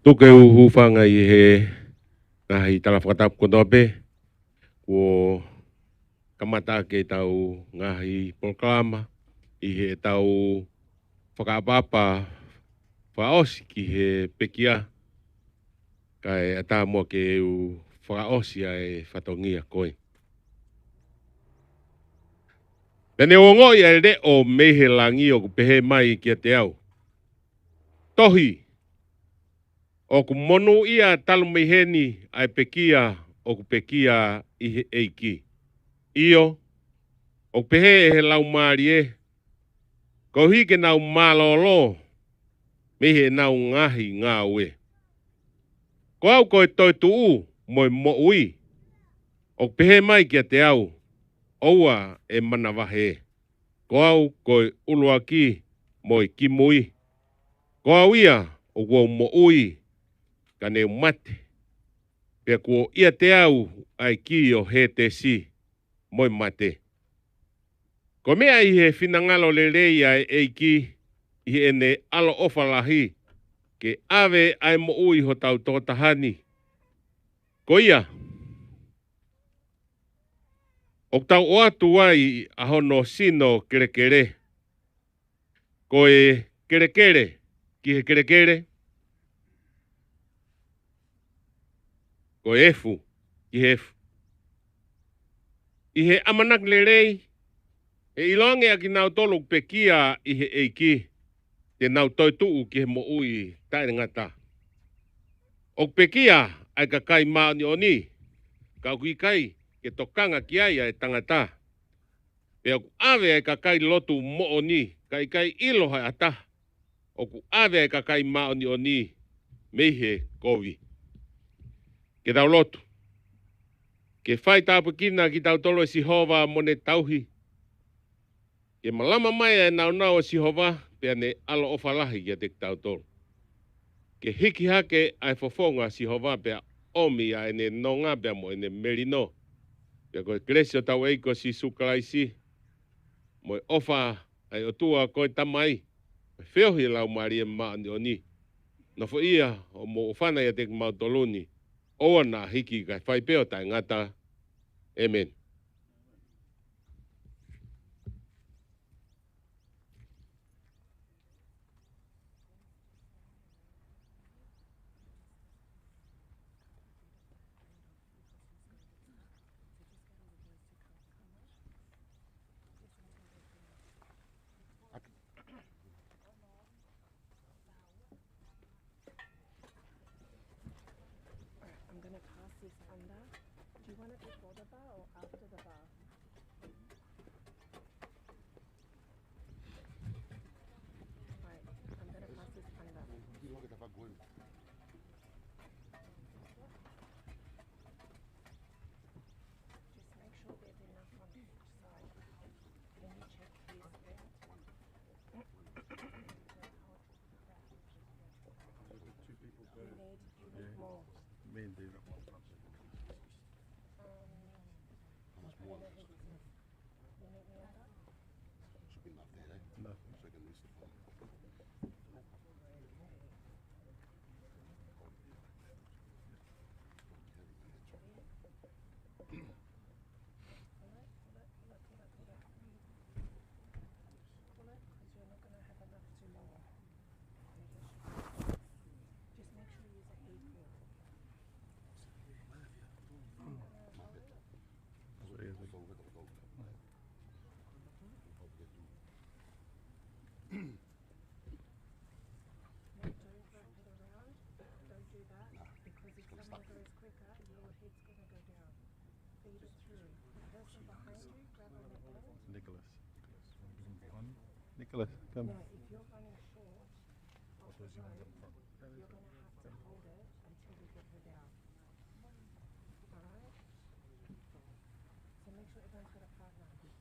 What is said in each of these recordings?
Toke hufanga I he ngahi talawhakatap kotope ko kamata ke tau ngahi proklama I he tau whakapapa whaosi ki he pekia kai ata mo ke u whaosi ai whatongia koe. Pene ongo I ai re o mehe langi o pehe mai ki te au. Tohi o ku monu ia talu meheni ai pekia o ku pekia I he eiki. Io, o pehe he lau maari e, ko hike nau malolo, mehe nau ngahi ngā ue. Ko au koe toi tuu, moi mo ui, o pehe mai kia te au, oua e mana wahe. Ko au koe ulua ki, moi ki mui. Ko au ia, o kua mo ui, ka ne mate. Pea kua ia te au, ai ki o he te si, moi mate. Ko mea I he whinangalo le rei ai eiki, I he ene alo ofalahi, ke ave ai mo ui ho tau tōtahani. Ko ia, o tau o atu ai ahono sino kerekere. Ko e kerekere, ki he kerekere. Ko e efu, ki he efu. I he amanak le rei, e ilonge aki nau tolu pekia I he eiki, te nau toi tuu ki he mo ui taere ngata. O pekia ai ka kai maoni oni, ka kui kai ke tokanga ki ai ai tangata. Pea ku ave ai ka kai lotu mo oni, kai kai ilo hai ata. O ku ave ai ka kai maoni oni, meihe kovi. Ke tau lotu. Ke whai tāpu kina ki tau tolo e Sihova mone tauhi. Ke malama mai ai nau nau e Sihova, pea ne alo ofalahi kia te tau tolo. Ke hiki hake ai fofonga Sihova pea omi ai ne nonga pea mo ne merino. Pea koe kresio tau eiko si sukalaisi. Moi ofa ai o tua koe tamai. Whiohi lau maria maani o ni. No fo ia o mo ofana ia te mautoluni. Oa na hiki kai whaipeo tai ngata. Amen. I'm going to pass this under. Do you want it before the bar or after the bar? Right, I'm going to pass this under. Just make sure there's enough on each side. Can you check this end? You need more. Nicholas, come. Now, if you're running short of the rope, you're going to have to hold it until we get her down. Alright? So make sure everyone's got a partner. You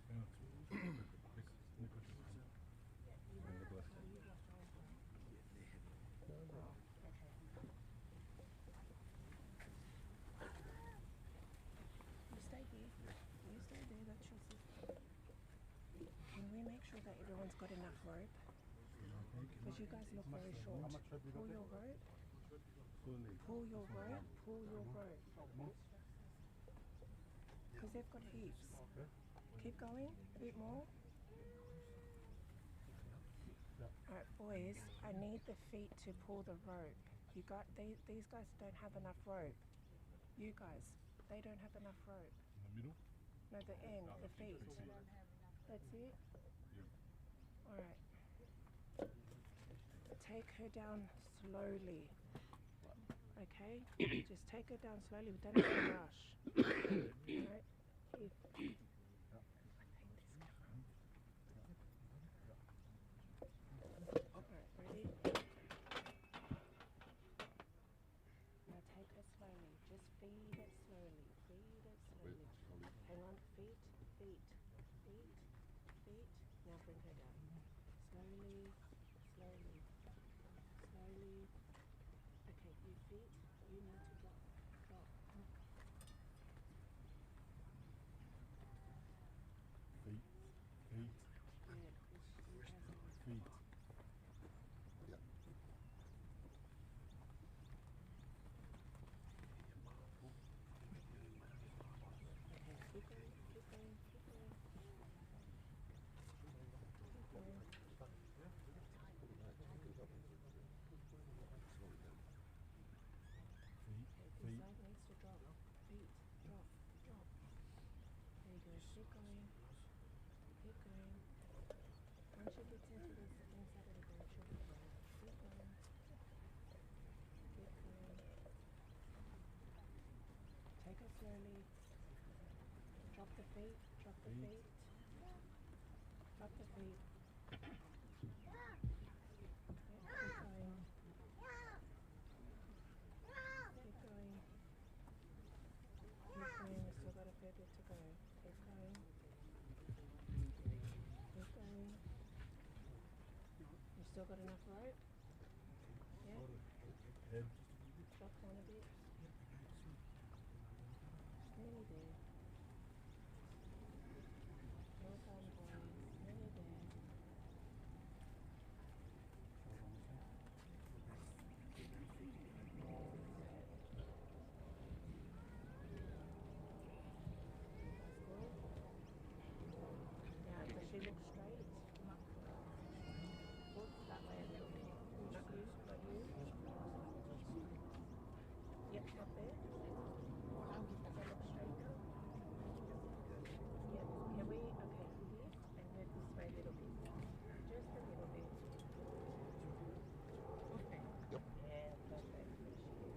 stay here. You stay there, that's your sister. Can we make sure that everyone's got enough rope? Because you guys look very short. Pull your rope. Pull your rope, pull your rope. Because they've got heaps. Keep going, a bit more. Alright, boys, I need the feet to pull the rope. You got these guys don't have enough rope. You guys, they don't have enough rope. In the middle? No, the end, the feet. That's it? Alright. Take her down slowly. Okay? Just take her down slowly. We don't have to rush. Alright? Keep. Alright, ready? Now take her slowly. Just feed it slowly. Feed it slowly. Hang on. Feet, feet, feet, feet. Now bring her down. Slowly, slowly, slowly. Okay, you feet. You need to drop. Drop. Feet. Feet. Yeah, Feet. okay, keep going, keep going, keep going. Keep going. Feet. Okay, this Feet. side needs to drop. Feet, drop, drop. There you go. Keep going. Keep going. Once you get into this inside of the boat, she'll be fine. Keep going. Keep going. Take it slowly. Drop the feet. Drop the Feet. feet. Drop the feet. Yeah, keep going. Keep going. Keep going. We've still got a fair bit to go. Keep going. Keep going. You still got enough rope? Yeah? Head. Drop down a bit. Nearly there. Well done, boys. Nearly there. That's good. Now, does she look straight? Look that way a little bit. Not you, not you. Yep, up there. Does that look straight now? Yep. Can we, okay, here, and move this way a little bit. Just a little bit. Okay. Yep. Yeah, perfect. There she is.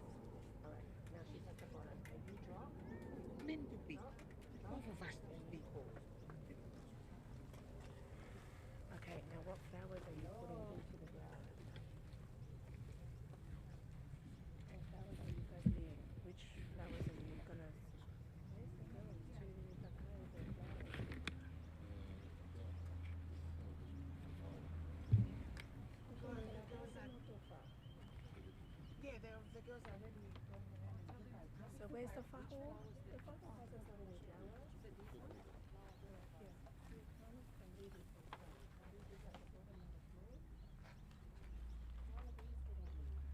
Alright, now she's at the bottom. Can you drop? Minder bit. Drop. Over vast people. Okay, now what flowers are you putting into the ground? What flowers are you guys doing? Which flowers are you gonna... Where's the girl? To the guy with the flowers. Yeah, the girls are ready. So where's the faho? The faho hasn't got any flowers. Here. Come and leave it some flowers. Leave it at the bottom of the floor. One of these getting leaves.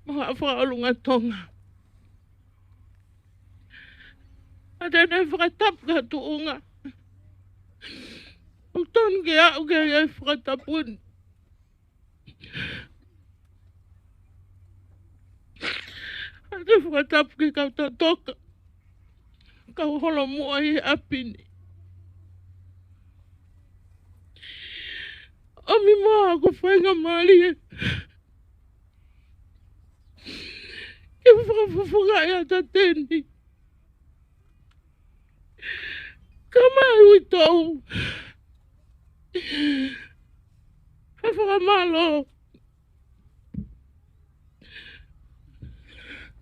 Mga whaolunga tonga. Ada na whakatap ka tuunga. Uton kaya o kaya whakatapun. Ada whakatap ki kau tatoka. Kau holo mua i apini. Ami moa ako whainga mali e. Ke whakafufunga e ata teni. Kamai ui tau. Whakamalo.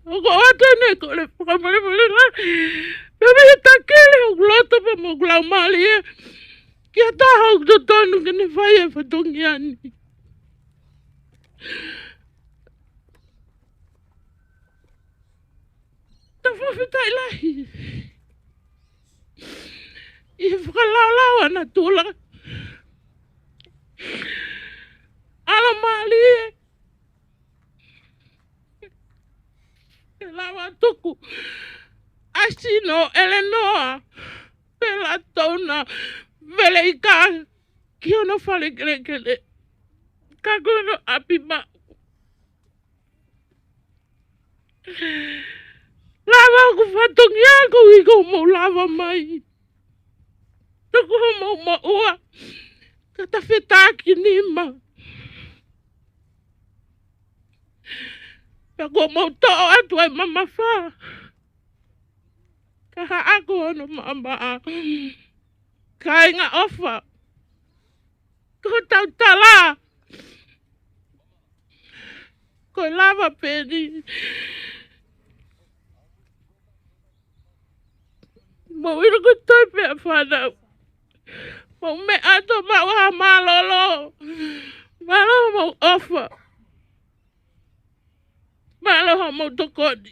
Ako atene ko le whakamale la. Peme e takele o glota pa mo glau mali e. Kia taha o to tonu ke ne whai e whatongi ani. Ta whawhitai lahi. I whakalaulau ana tula. Ala mali e. E lawa tuku. Asino Eleanor. Pela tona. Vele i ka. Kiona whale kele kele. Kakono api ma. Lava ku whatongi ako i ko mo lava mai. Tuku mo maua. Kata whetaki ni ma. Pako mo toa atu ai mama wha. Kaha ako ano mama a. Kainga ofa. Ko tau tala. Ko lava peni. Mo iro ko toi pe a whanau. Mo me ato maua malolo. Malolo mo ofa. Malolo mo tokoni.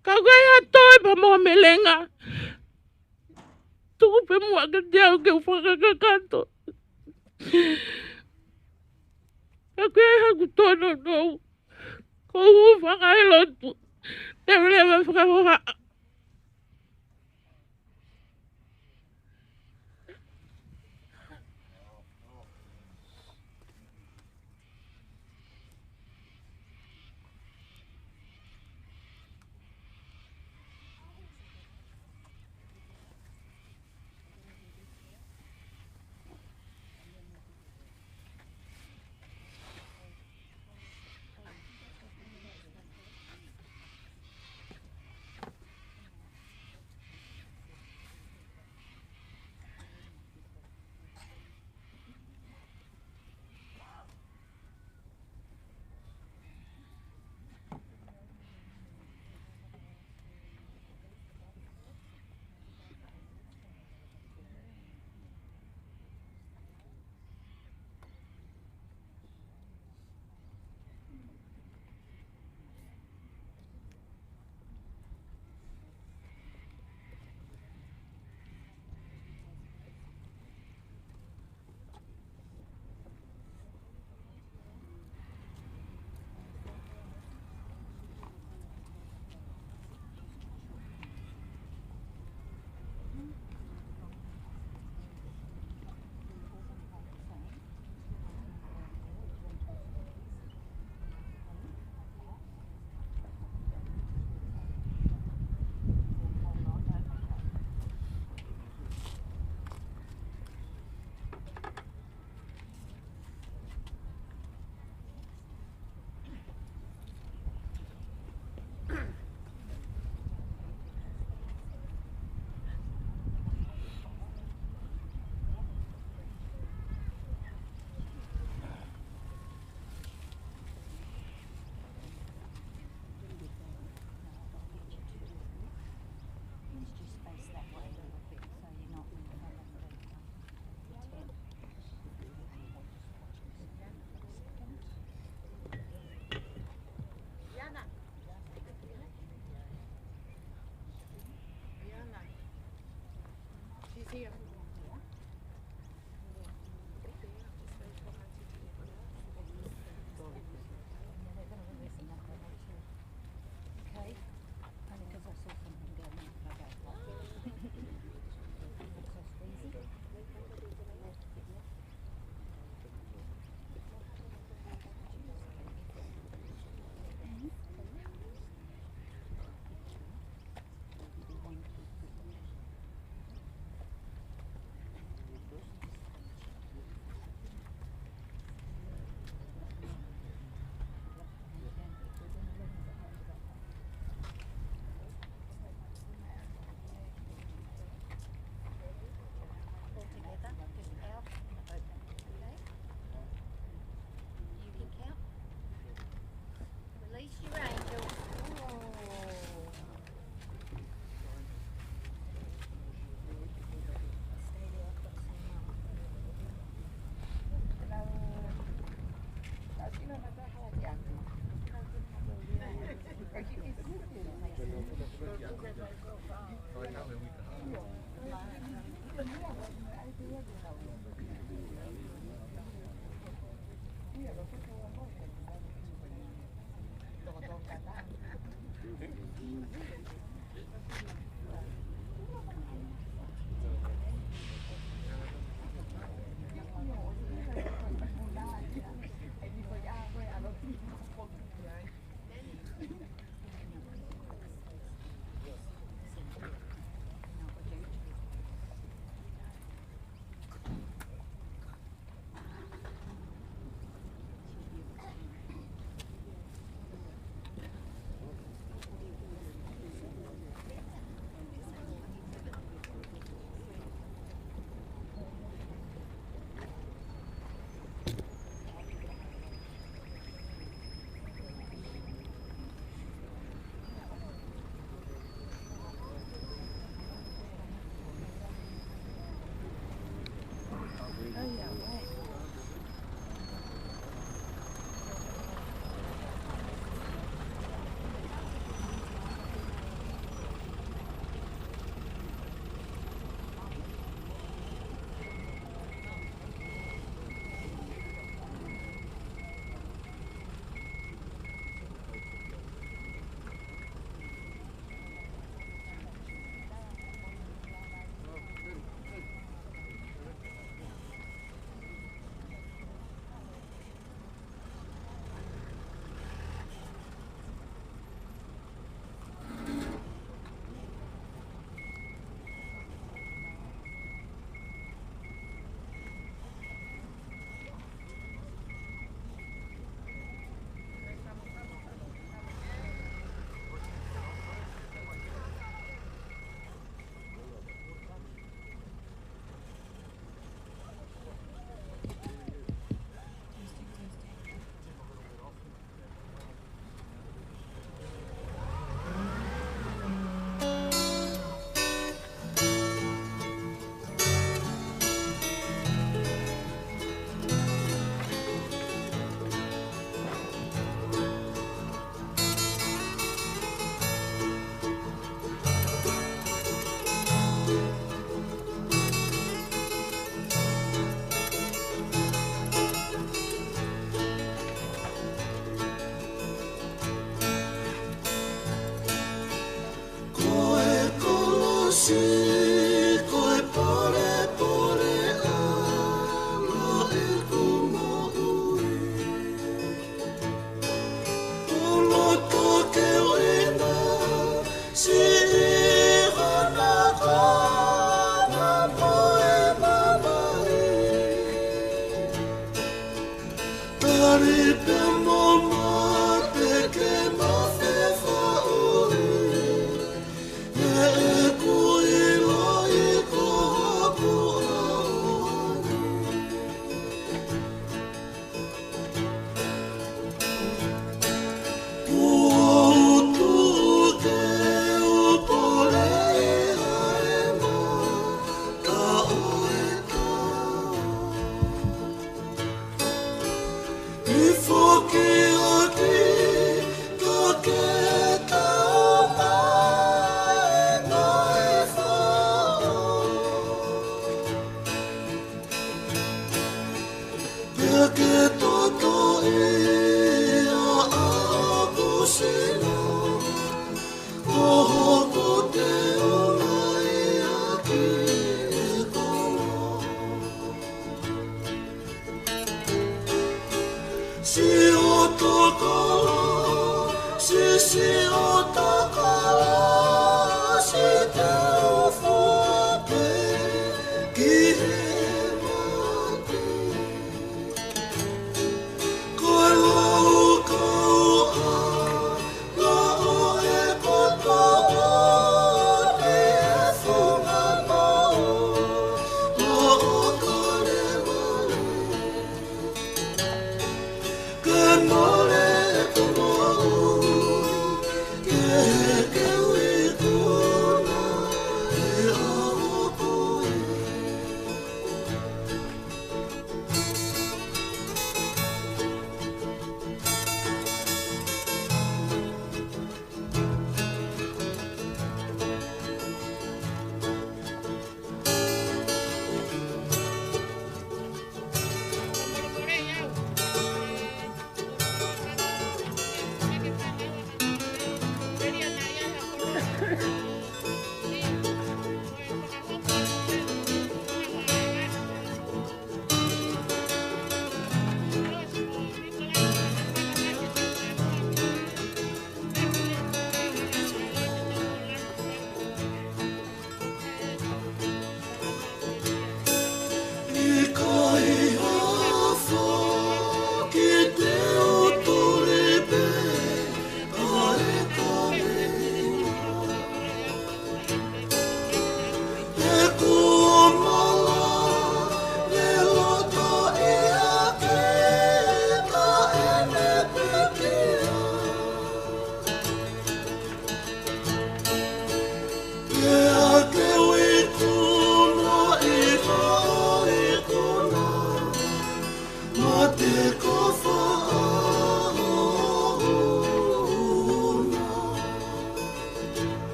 Kau kai a toi pa mo melenga. Tuku pe mua ka tiau ke whakakakanto. Kau kai haku tono nou. Ko hu whakailotu. Tewe whakahoha.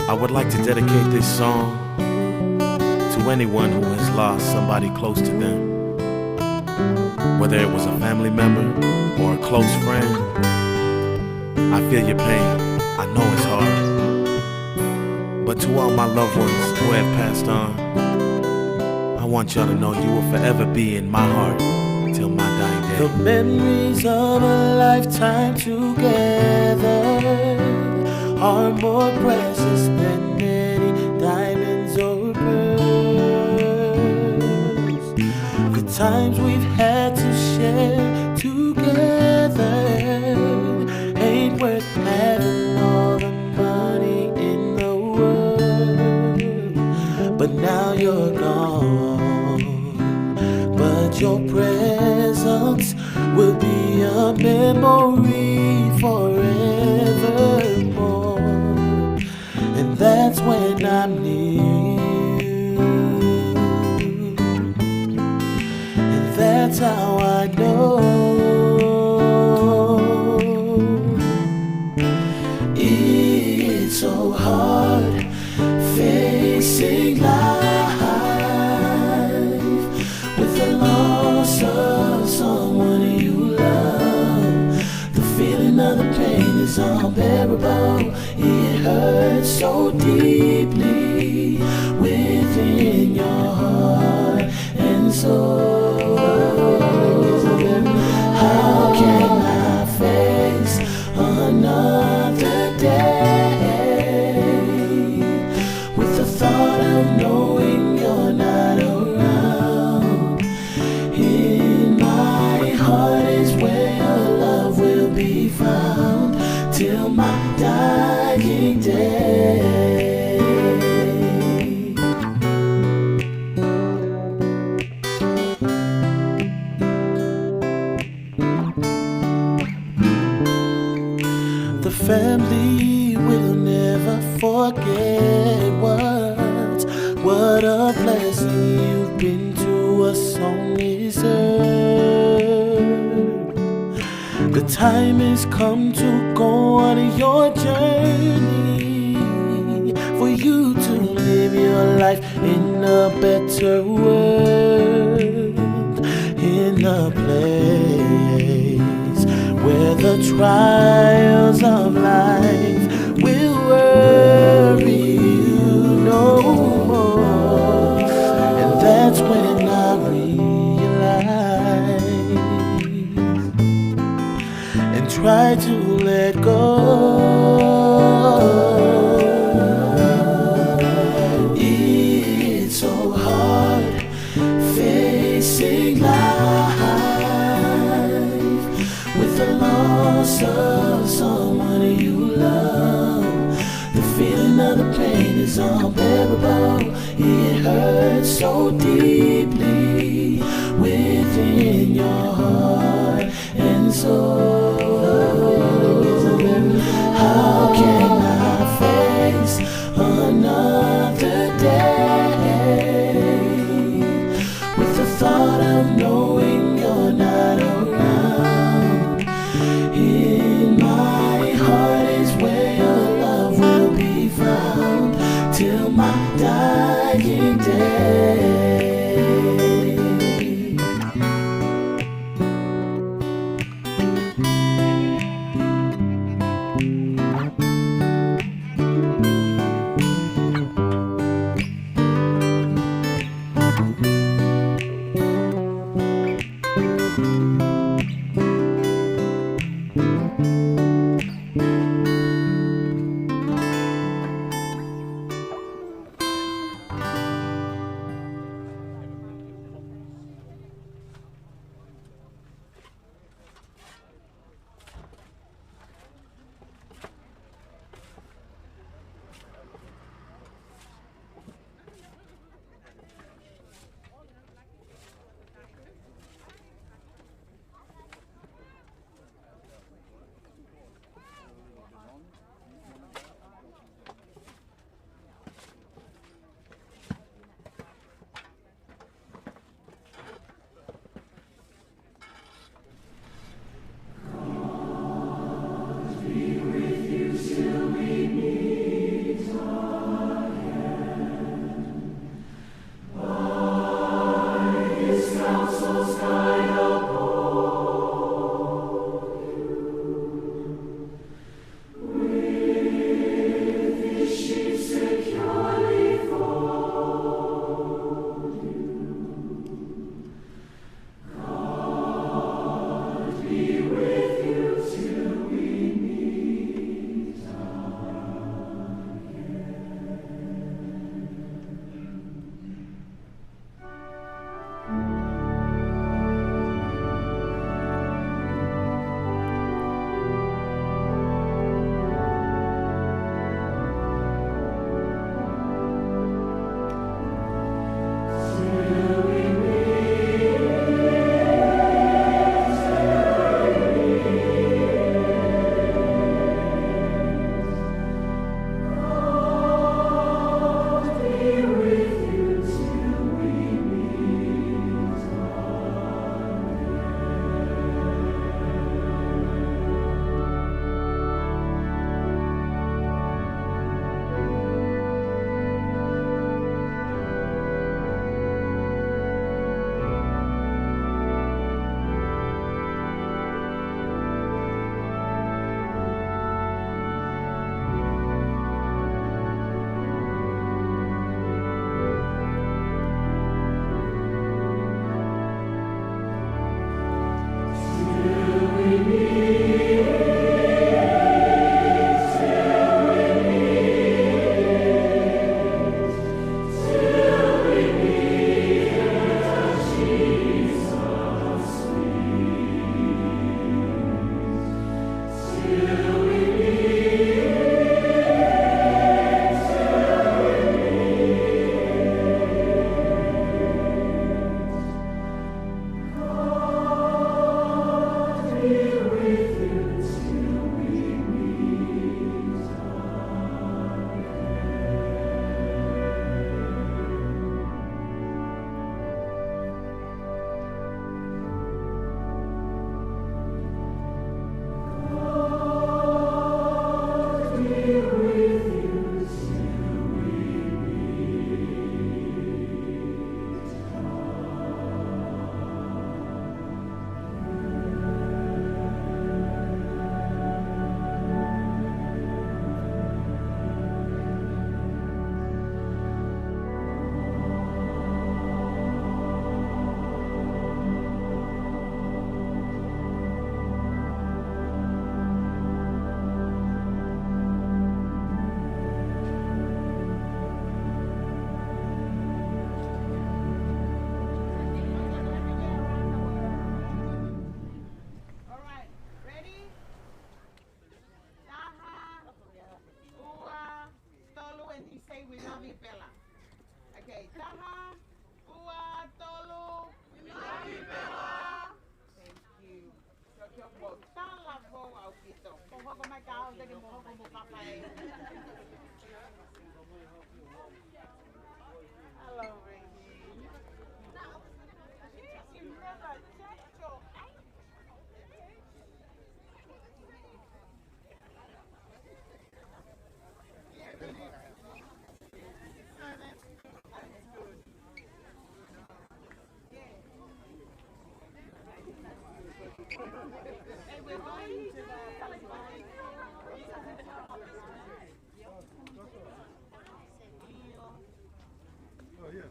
I would like to dedicate this song to anyone who has lost somebody close to them. Whether it was a family member or a close friend, I feel your pain, I know it's hard. But to all my loved ones who have passed on, I want y'all to know you will forever be in my heart till my dying day. The memories of a lifetime together are more precious than any diamonds or pearls. The times we've had to share together ain't worth having all the money in the world. But now you're gone, but your presence will be a memory forevermore. And that's when I'm near you, and that's how I know of the pain is unbearable. It hurts so deeply within your heart and soul. How can I face another day with the thought of knowing you're not around? In my heart is where your love will be found till my dying day. The family will never forget what a blessing you've been to. A song is heard. The time has come to go on your journey, for you to live your life in a better world, in a place where the trials of life will worry you no more. And that's when I realize and try to let go. It's so hard facing life with the loss of someone you love. The feeling of the pain is unbearable. It hurts so deeply within your heart and soul. How can I face another day with the thought of knowing you're not around? In my heart is where your love will be found till my dying day. mai cao đây cái mồm không cặp này. Hello, baby. You never checked your Hey, we're going to Oh, yeah.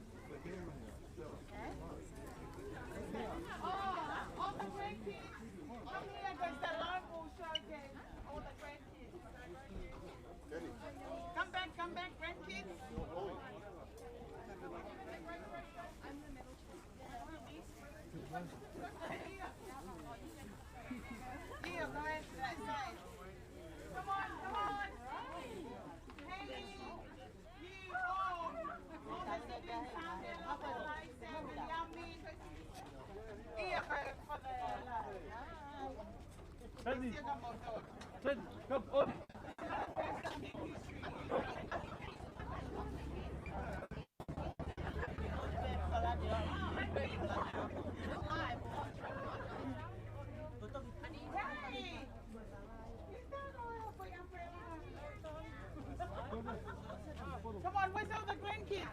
all the grandkids. Come here, there's the Lawnmower showcase. All the grandkids. Come back, grandkids. Here, go ahead to that side. Come on. Hey, you all the siblings out there, love the life, Sam and Yummy. Here, for the Teddy, Still got more doors. Teddy, come on. Hey! Come on, where's all the grandkids?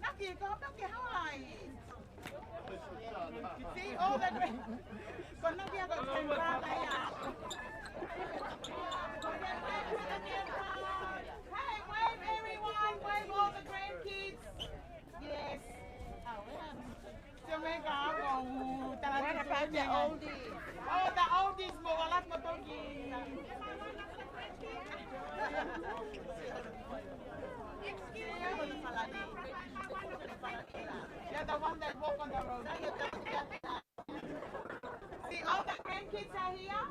Naki, come Naki, how are you? See all the grandkids. Còn Naki còn thành ra này à? Hey, wave everyone, wave all the grandkids. Yes. Jamaica, what about the oldies? Oh, the oldies mo wala mo to You're the one that walk on the road. See, all the grandkids are here.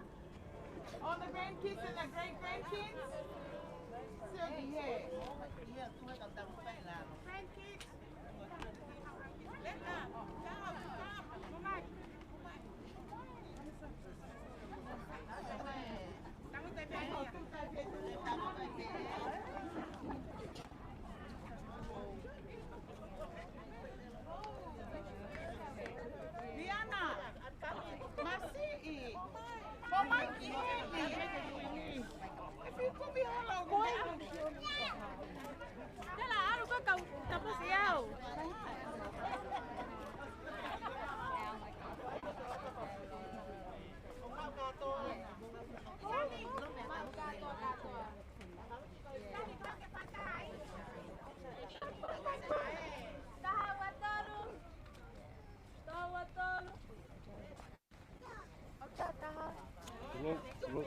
All the grandkids and the great grandkids. Still be here. Grandkids. Diana, masih. Oh my God. If you could be hello, boy. Thế là áo có cầu tập có xíu. Look.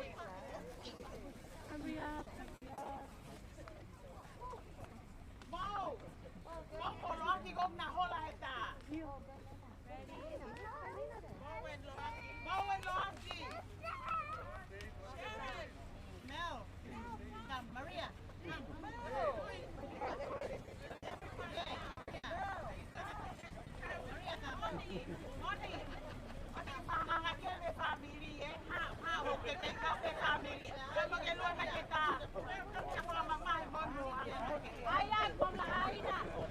Mau. Mau Rocky gom na hola heta. Mau and Rocky. Sharon. Mel. Come, Maria. Come. Maria, come. Monty. Mga kaya family eh. Ha, okay, take out the family. Kaya mag-eluan na kita. Kaya ko lang mamahay mo. Ayan, kumain na.